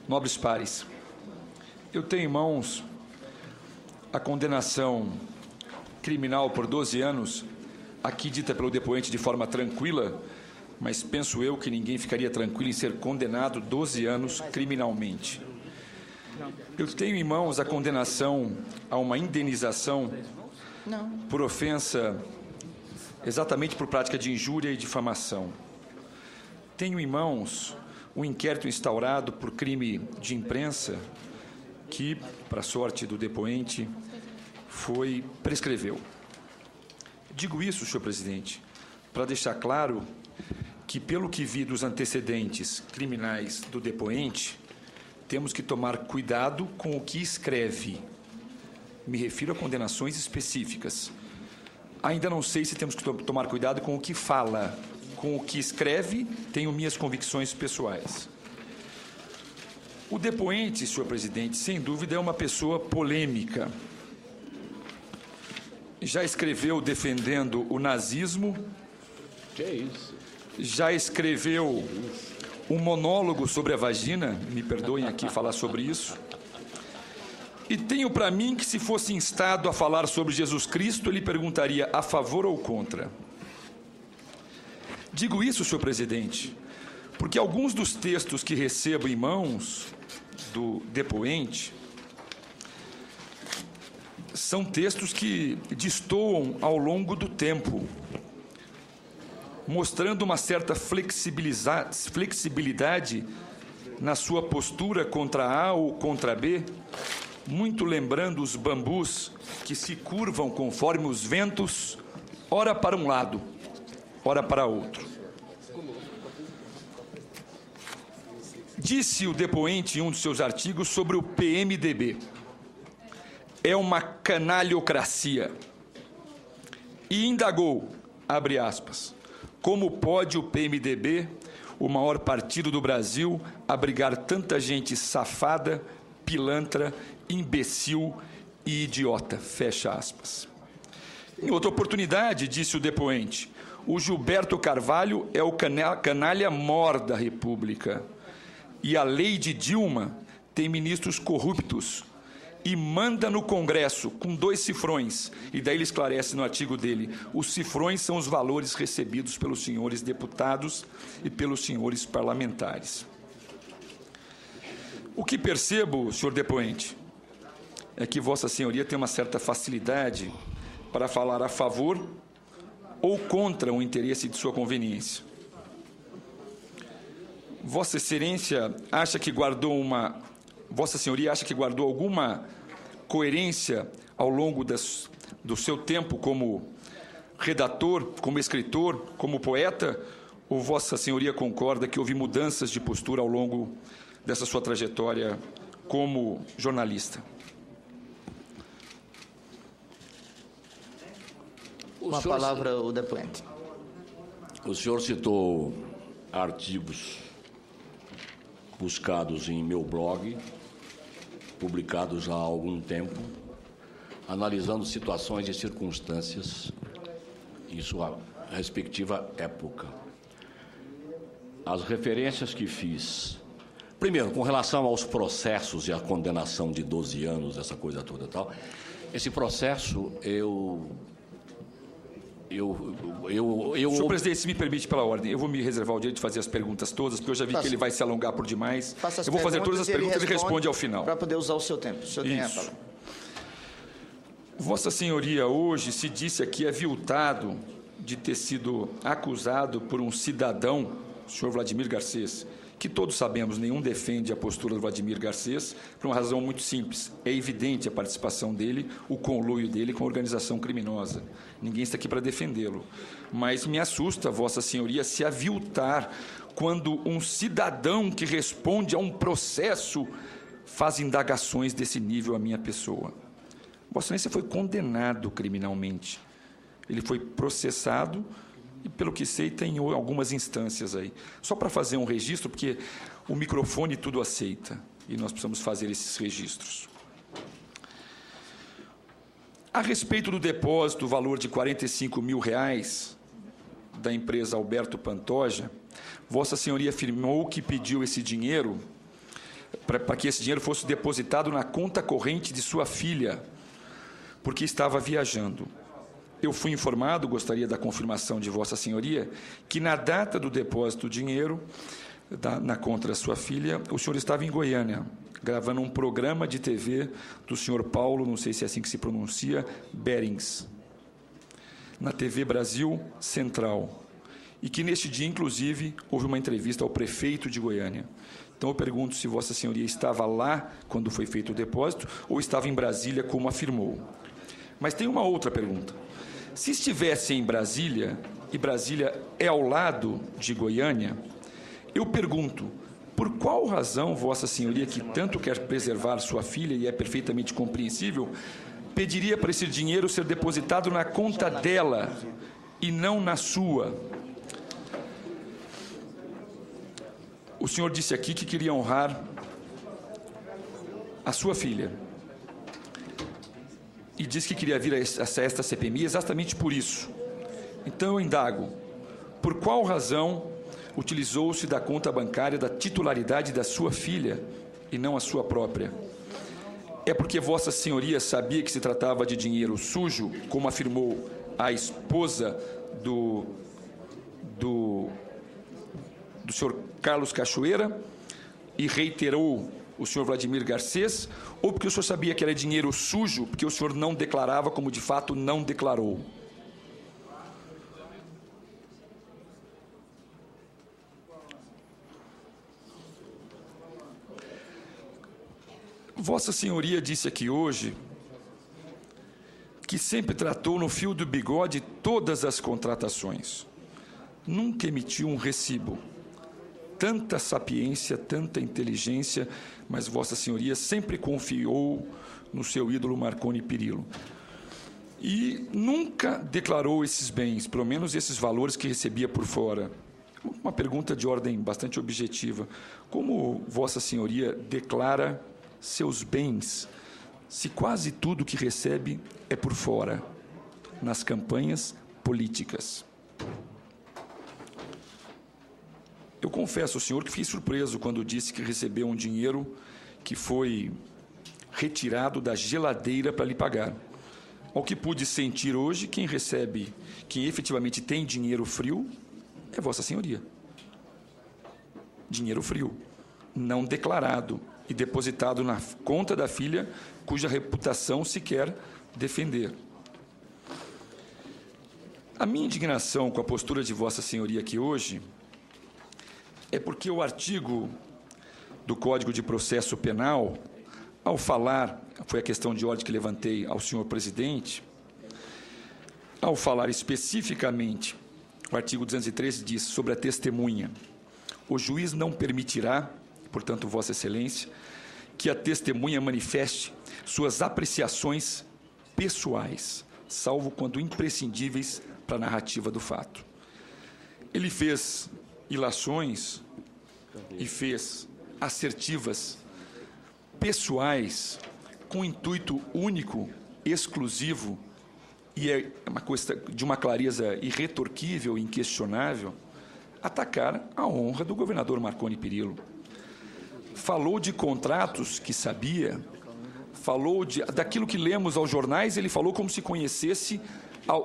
Nobres pares, eu tenho em mãos a condenação criminal por 12 anos, aqui dita pelo depoente de forma tranquila, mas penso eu que ninguém ficaria tranquilo em ser condenado 12 anos criminalmente. Eu tenho em mãos a condenação a uma indenização por ofensa, exatamente por prática de injúria e difamação. Tenho em mãos um inquérito instaurado por crime de imprensa que, para sorte do depoente, prescreveu. Digo isso, senhor presidente, para deixar claro que, pelo que vi dos antecedentes criminais do depoente, temos que tomar cuidado com o que escreve. Me refiro a condenações específicas. Ainda não sei se temos que tomar cuidado com o que fala. Com o que escreve, tenho minhas convicções pessoais. O depoente, senhor presidente, sem dúvida é uma pessoa polêmica. Já escreveu defendendo o nazismo. Que é isso? Já escreveu um monólogo sobre a vagina, me perdoem aqui falar sobre isso. E tenho para mim que, se fosse instado a falar sobre Jesus Cristo, ele perguntaria a favor ou contra. Digo isso, senhor presidente, porque alguns dos textos que recebo em mãos do depoente são textos que destoam ao longo do tempo, mostrando uma certa flexibilidade na sua postura contra A ou contra B, muito lembrando os bambus que se curvam conforme os ventos, ora para um lado, ora para outro. Disse o depoente em um dos seus artigos sobre o PMDB. É uma canalhocracia. E indagou, abre aspas, como pode o PMDB, o maior partido do Brasil, abrigar tanta gente safada, pilantra, imbecil e idiota, fecha aspas. Em outra oportunidade, disse o depoente, o Gilberto Carvalho é o canalha mor da República. E a lei de Dilma tem ministros corruptos e manda no Congresso com 2 cifrões. E daí ele esclarece no artigo dele, os cifrões são os valores recebidos pelos senhores deputados e pelos senhores parlamentares. O que percebo, senhor depoente, é que Vossa Senhoria tem uma certa facilidade para falar a favor ou contra o interesse de sua conveniência. Vossa Excelência acha que guardou Vossa Senhoria acha que guardou alguma coerência ao longo do seu tempo como redator, como escritor, como poeta, ou Vossa Senhoria concorda que houve mudanças de postura ao longo dessa sua trajetória como jornalista? Uma palavra, o depoente. O senhor citou artigos buscados em meu blog, publicados há algum tempo, analisando situações e circunstâncias em sua respectiva época. As referências que fiz, primeiro, com relação aos processos e a condenação de 12 anos, essa coisa toda e tal, esse processo Senhor presidente, se me permite pela ordem, eu vou me reservar o direito de fazer as perguntas todas, porque eu já vi que ele vai se alongar por demais. Eu vou fazer todas as perguntas e ele responde ao final. Para poder usar o seu tempo. O senhor tem a palavra. Vossa Senhoria hoje se disse aqui aviltado de ter sido acusado por um cidadão, o senhor Vladimir Garcês, que todos sabemos, nenhum defende a postura do Vladimir Garcês, por uma razão muito simples. É evidente a participação dele, o conluio dele com a organização criminosa. Ninguém está aqui para defendê-lo. Mas me assusta, Vossa Senhoria, se aviltar quando um cidadão que responde a um processo faz indagações desse nível à minha pessoa. Vossa Excelência foi condenado criminalmente. Ele foi processado e, pelo que sei, tem algumas instâncias aí. Só para fazer um registro, porque o microfone tudo aceita, e nós precisamos fazer esses registros. A respeito do depósito, o valor de R$45 mil da empresa Alberto Pantoja, Vossa Senhoria afirmou que pediu esse dinheiro para que esse dinheiro fosse depositado na conta corrente de sua filha, porque estava viajando. Eu fui informado, gostaria da confirmação de Vossa Senhoria, que na data do depósito do dinheiro na conta da sua filha, o senhor estava em Goiânia, gravando um programa de TV do senhor Paulo, não sei se é assim que se pronuncia, Berings, na TV Brasil Central. E que neste dia, inclusive, houve uma entrevista ao prefeito de Goiânia. Então, eu pergunto se Vossa Senhoria estava lá quando foi feito o depósito ou estava em Brasília, como afirmou. Mas tem uma outra pergunta. Se estivesse em Brasília, e Brasília é ao lado de Goiânia, eu pergunto, por qual razão Vossa Senhoria, que tanto quer preservar sua filha, e é perfeitamente compreensível, pediria para esse dinheiro ser depositado na conta dela e não na sua? O senhor disse aqui que queria honrar a sua filha. E disse que queria vir a esta CPMI exatamente por isso. Então eu indago, por qual razão utilizou-se da conta bancária da titularidade da sua filha e não a sua própria? É porque Vossa Senhoria sabia que se tratava de dinheiro sujo, como afirmou a esposa do senhor Carlos Cachoeira e reiterou o senhor Vladimir Garcês, ou porque o senhor sabia que era dinheiro sujo, porque o senhor não declarava, como de fato não declarou? Vossa Senhoria disse aqui hoje que sempre tratou no fio do bigode todas as contratações. Nunca emitiu um recibo. Tanta sapiência, tanta inteligência, mas Vossa Senhoria sempre confiou no seu ídolo Marconi Perillo. E nunca declarou esses bens, pelo menos esses valores que recebia por fora. Uma pergunta de ordem bastante objetiva. Como Vossa Senhoria declara seus bens, se quase tudo que recebe é por fora, nas campanhas políticas? Eu confesso ao senhor que fiquei surpreso quando disse que recebeu um dinheiro que foi retirado da geladeira para lhe pagar. Ao que pude sentir hoje, quem efetivamente tem dinheiro frio, é Vossa Senhoria. Dinheiro frio, não declarado e depositado na conta da filha, cuja reputação se quer defender. A minha indignação com a postura de Vossa Senhoria aqui hoje é porque o artigo do Código de Processo Penal, ao falar, foi a questão de ordem que levantei ao senhor presidente, ao falar especificamente, o artigo 213 diz sobre a testemunha, o juiz não permitirá, portanto, Vossa Excelência, que a testemunha manifeste suas apreciações pessoais, salvo quando imprescindíveis para a narrativa do fato. Ele fez ilações e fez assertivas pessoais com intuito único, exclusivo, e é uma coisa de uma clareza irretorquível, inquestionável, atacar a honra do governador Marconi Perillo. Falou de contratos que sabia, falou daquilo que lemos aos jornais, ele falou como se conhecesse,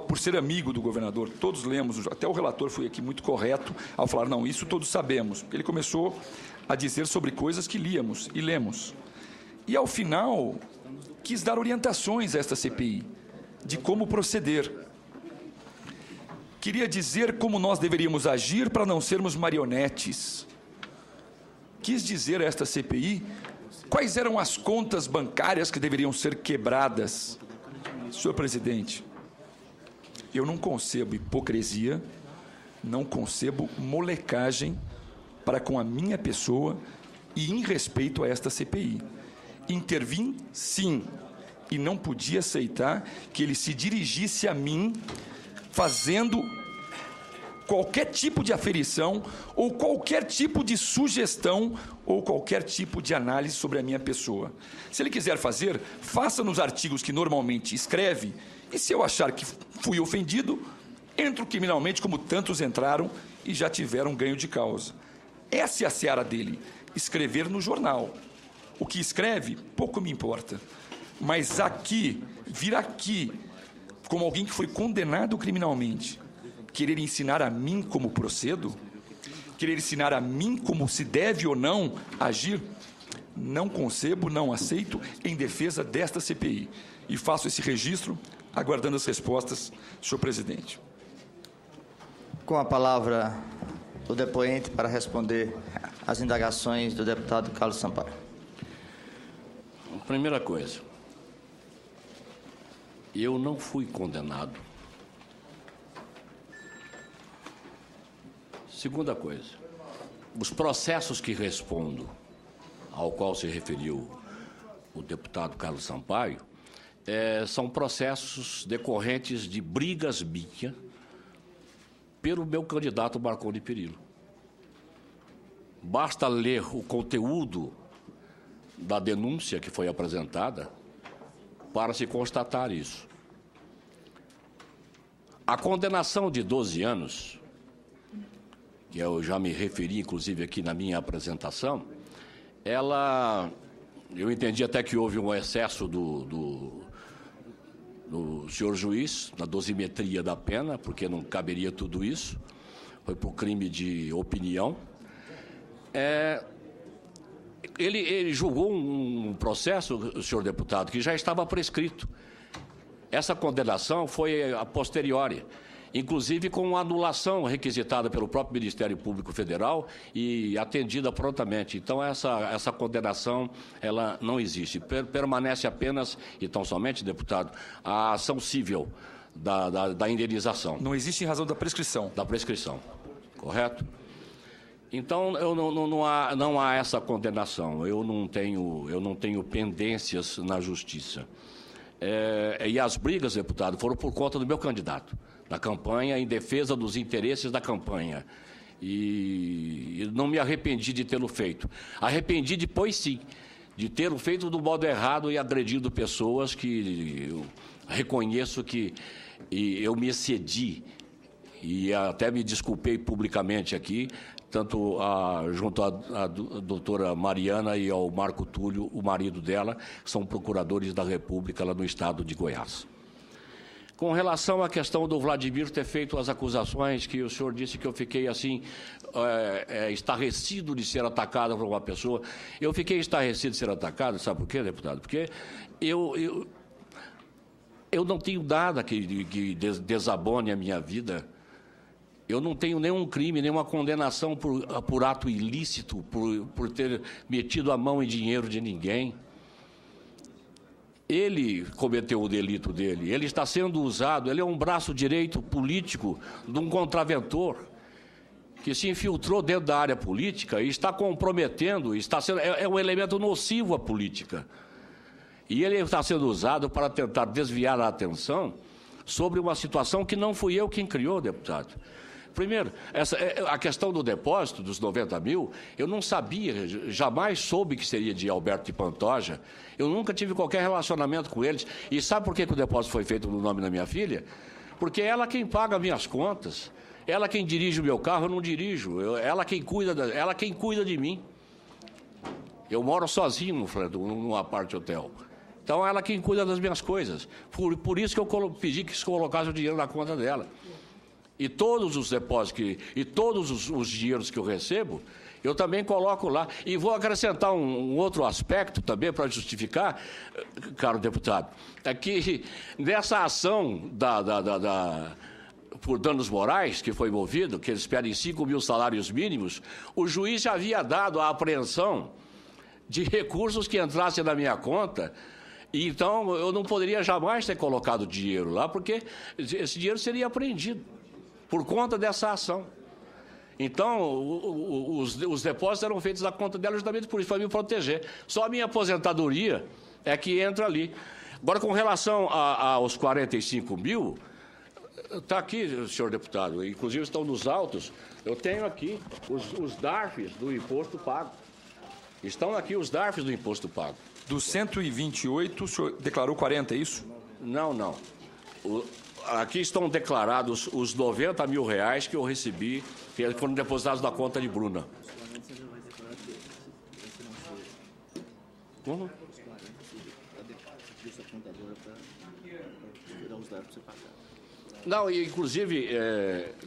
por ser amigo do governador. Todos lemos, até o relator foi aqui muito correto ao falar, não, isso todos sabemos. Ele começou a dizer sobre coisas que líamos e lemos. E, ao final, quis dar orientações a esta CPI, de como proceder. Queria dizer como nós deveríamos agir para não sermos marionetes. Quis dizer a esta CPI quais eram as contas bancárias que deveriam ser quebradas. Senhor presidente, eu não concebo hipocrisia, não concebo molecagem para com a minha pessoa e em respeito a esta CPI. Intervim, sim, e não podia aceitar que ele se dirigisse a mim fazendo qualquer tipo de aferição ou qualquer tipo de sugestão ou qualquer tipo de análise sobre a minha pessoa. Se ele quiser fazer, faça nos artigos que normalmente escreve, e se eu achar que fui ofendido, entro criminalmente como tantos entraram e já tiveram ganho de causa. Essa é a seara dele, escrever no jornal. O que escreve, pouco me importa. Mas aqui, vir aqui, como alguém que foi condenado criminalmente, querer ensinar a mim como procedo, querer ensinar a mim como se deve ou não agir, não concebo, não aceito em defesa desta CPI. E faço esse registro, aguardando as respostas, senhor presidente. Com a palavra, o depoente para responder às indagações do deputado Carlos Sampaio. Primeira coisa, eu não fui condenado. Segunda coisa, os processos que respondo, ao qual se referiu o deputado Carlos Sampaio, são processos decorrentes de brigas minhas pelo meu candidato Marconi Perillo. Basta ler o conteúdo da denúncia que foi apresentada para se constatar isso. A condenação de 12 anos, que eu já me referi, inclusive, aqui na minha apresentação, eu entendi até que houve um excesso do senhor juiz, na dosimetria da pena, porque não caberia tudo isso, foi por crime de opinião. Ele julgou um processo, senhor deputado, que já estava prescrito. Essa condenação foi a posteriori, inclusive com anulação requisitada pelo próprio Ministério Público Federal e atendida prontamente. Então, essa condenação, ela não existe. Permanece apenas, e tão somente, deputado, a ação cível da indenização. Não existe em razão da prescrição. Da prescrição, correto? Então, não há essa condenação. Eu não tenho pendências na justiça. E as brigas, deputado, foram por conta do meu candidato, da campanha, em defesa dos interesses da campanha. E não me arrependi de tê-lo feito. Arrependi depois, sim, de tê-lo feito do modo errado e agredido pessoas que eu reconheço que eu me excedi. E até me desculpei publicamente aqui, tanto junto à doutora Mariana e ao Marco Túlio, o marido dela, que são procuradores da República lá no estado de Goiás. Com relação à questão do Vladimir ter feito as acusações, que o senhor disse que eu fiquei assim, estarrecido de ser atacado por uma pessoa. Eu fiquei estarrecido de ser atacado, sabe por quê, deputado? Porque eu não tenho nada que desabone a minha vida. Eu não tenho nenhum crime, nenhuma condenação por ato ilícito, por ter metido a mão em dinheiro de ninguém. Ele cometeu o delito dele, ele está sendo usado, ele é um braço direito político de um contraventor que se infiltrou dentro da área política e está comprometendo, é um elemento nocivo à política. E ele está sendo usado para tentar desviar a atenção sobre uma situação que não fui eu quem criou, deputado. Primeiro, a questão do depósito, dos 90 mil, eu não sabia, jamais soube que seria de Alberto de Pantoja. Eu nunca tive qualquer relacionamento com eles. E sabe por que o depósito foi feito no nome da minha filha? Porque ela quem paga minhas contas, ela quem dirige o meu carro, eu não dirijo. Ela quem cuida de mim. Eu moro sozinho num apart hotel. Então, ela quem cuida das minhas coisas. Por isso que eu pedi que se colocasse o dinheiro na conta dela. E todos os depósitos e todos os dinheiros que eu recebo, eu também coloco lá. E vou acrescentar um outro aspecto também para justificar, caro deputado, é que nessa ação por danos morais que foi movido, que eles pedem 5 mil salários mínimos, o juiz já havia dado a apreensão de recursos que entrassem na minha conta. E então, eu não poderia jamais ter colocado dinheiro lá, porque esse dinheiro seria apreendido por conta dessa ação. Então, os depósitos eram feitos na conta dela justamente por isso, para me proteger. Só a minha aposentadoria é que entra ali. Agora, com relação aos 45 mil, está aqui, senhor deputado, inclusive estão nos autos, eu tenho aqui os DARFs do imposto pago. Estão aqui os DARFs do imposto pago. Dos 128, o senhor declarou 40, é isso? Não. Aqui estão declarados os 90 mil reais que eu recebi, que foram depositados na conta de Bruna. Como? Não, e inclusive...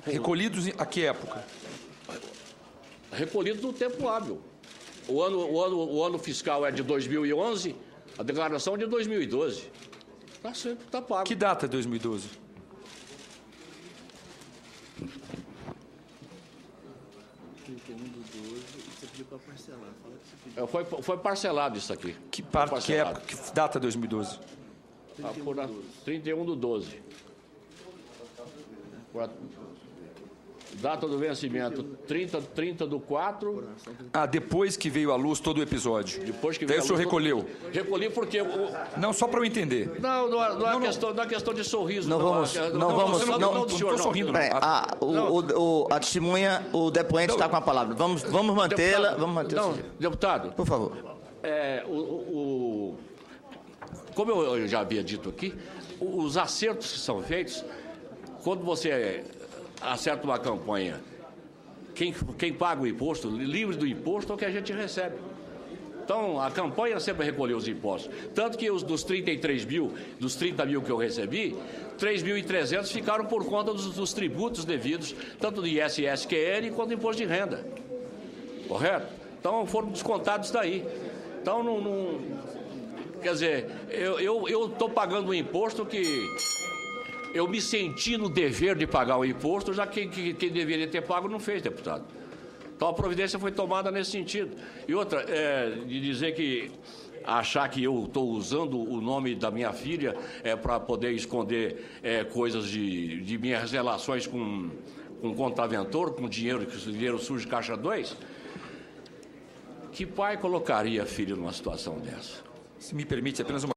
Recolhidos a que época? Recolhidos no tempo hábil. O ano fiscal é de 2011, a declaração é de 2012. Está sempre, está pago. Que data é 2012? Foi parcelado isso aqui. Que parte, que época, que data é 2012? 31/12. Data do vencimento, 30/4. Ah, depois que veio à luz todo o episódio. Depois que Daí veio o senhor à luz, recolheu. Recolhi porque... Não, só para eu entender. Não é questão de sorriso. Não vamos... Não estou sorrindo. Peraí, a testemunha, o depoente está com a palavra. Vamos mantê-la. Vamos manter Não, o sigilo. deputado. Por favor. Como eu já havia dito aqui, os acertos que são feitos, quando você acerta uma campanha, quem paga o imposto, livre do imposto, é o que a gente recebe. Então, a campanha sempre recolheu os impostos. Tanto que dos 33 mil, dos 30 mil que eu recebi, 3.300 ficaram por conta dos tributos devidos, tanto do ISS-QN quanto do imposto de renda. Correto? Então, foram descontados daí. Então, não quer dizer, eu estou pagando um imposto que eu me senti no dever de pagar o imposto, já que quem deveria ter pago não fez, deputado. Então, a providência foi tomada nesse sentido. E outra, de dizer que achar que eu estou usando o nome da minha filha para poder esconder coisas de minhas relações com contraventor, com dinheiro sujo de caixa 2, que pai colocaria a filha numa situação dessa? Se me permite, apenas uma...